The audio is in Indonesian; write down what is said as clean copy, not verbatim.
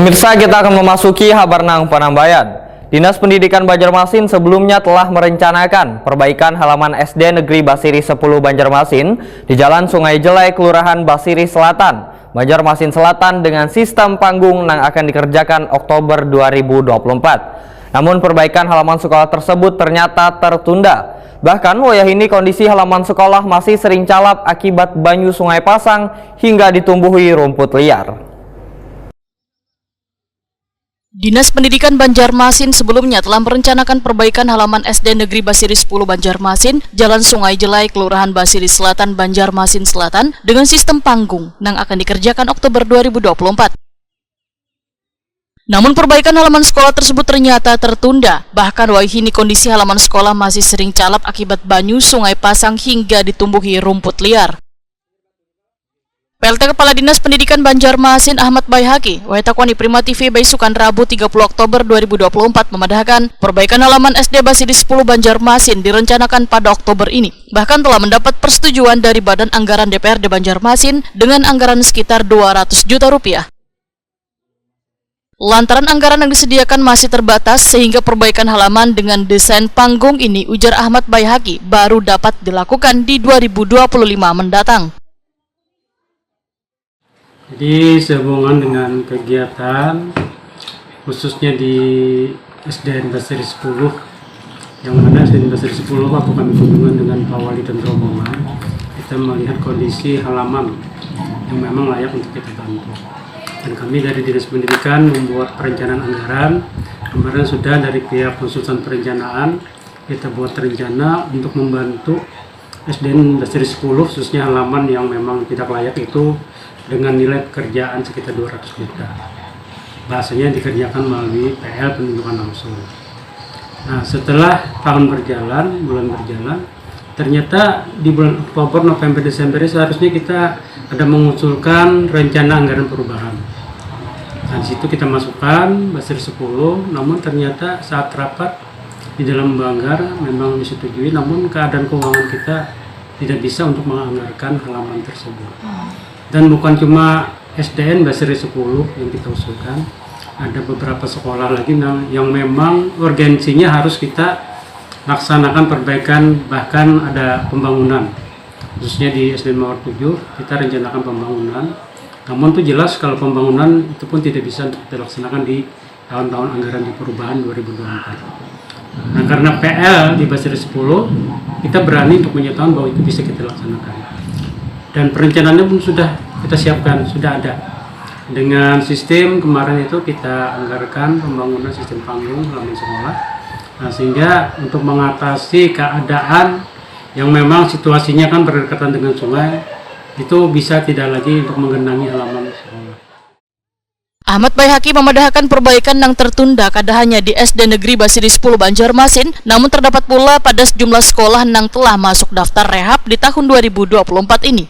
Pemirsa, kita akan memasuki Habarnang Panambayan. Dinas Pendidikan Banjarmasin sebelumnya telah merencanakan perbaikan halaman SD Negeri Basiri 10 Banjarmasin di Jalan Sungai Jelai, Kelurahan Basiri Selatan, Banjarmasin Selatan dengan sistem panggung yang akan dikerjakan Oktober 2024. Namun perbaikan halaman sekolah tersebut ternyata tertunda. Bahkan wayah ini kondisi halaman sekolah masih sering calap akibat banyu sungai pasang hingga ditumbuhi rumput liar. Dinas Pendidikan Banjarmasin sebelumnya telah merencanakan perbaikan halaman SD Negeri Basiri 10 Banjarmasin, Jalan Sungai Jelai, Kelurahan Basiri Selatan, Banjarmasin Selatan dengan sistem panggung yang akan dikerjakan Oktober 2024. Namun perbaikan halaman sekolah tersebut ternyata tertunda. Bahkan wahini kondisi halaman sekolah masih sering calap akibat banyu sungai pasang hingga ditumbuhi rumput liar. PLT Kepala Dinas Pendidikan Banjarmasin Ahmad Baihaqi, Wahitakwani Prima TV Baisukan Rabu 30 Oktober 2024 memandahkan perbaikan halaman SD Basiri 10 Banjarmasin direncanakan pada Oktober ini. Bahkan telah mendapat persetujuan dari Badan Anggaran DPRD Banjarmasin dengan anggaran sekitar 200 juta rupiah. Lantaran anggaran yang disediakan masih terbatas sehingga perbaikan halaman dengan desain panggung ini, ujar Ahmad Baihaqi, baru dapat dilakukan di 2025 mendatang. Jadi sehubungan dengan kegiatan khususnya di SDN Basiri 10, yang mana SDN Basiri 10 melakukan kunjungan dengan Pak Wali dan rombongan, kita melihat kondisi halaman yang memang layak untuk kita bantu. Dan kami dari Dinas Pendidikan membuat perencanaan anggaran. Kemarin sudah dari pihak konsultan perencanaan kita buat rencana untuk membantu SDN Basiri 10 khususnya halaman yang memang tidak layak itu dengan nilai pekerjaan sekitar 200 juta. Bahasanya dikerjakan melalui PL penunjukan langsung. Nah, setelah tahun berjalan, bulan berjalan, ternyata di bulan Oktober, November, Desember seharusnya kita ada mengusulkan rencana anggaran perubahan. Nah, di situ kita masukkan Basir 10, namun ternyata saat rapat di dalam banggar memang disetujui, namun keadaan keuangan kita tidak bisa untuk menganggarkan halaman tersebut. Dan bukan cuma SDN Basiri 10 yang kita usulkan, ada beberapa sekolah lagi yang memang urgensinya harus kita laksanakan perbaikan, bahkan ada pembangunan. Khususnya di SDN Mawar 7 kita rencanakan pembangunan. Namun itu jelas kalau pembangunan itu pun tidak bisa untuk kita laksanakan di tahun-tahun anggaran di perubahan 2024. Nah, karena PL di Basiri 10 kita berani untuk menyatakan bahwa itu bisa kita laksanakan. Dan perencanaannya pun sudah kita siapkan, sudah ada. Dengan sistem kemarin itu kita anggarkan pembangunan sistem panggung halaman sekolah. Nah, sehingga untuk mengatasi keadaan yang memang situasinya kan berdekatan dengan sungai, itu bisa tidak lagi untuk menggenangi halaman sekolah. Ahmad Baihaqi memandahkan perbaikan yang tertunda kada hanya di SD Negeri Basiri 10 Banjarmasin, namun terdapat pula pada sejumlah sekolah yang telah masuk daftar rehab di tahun 2024 ini.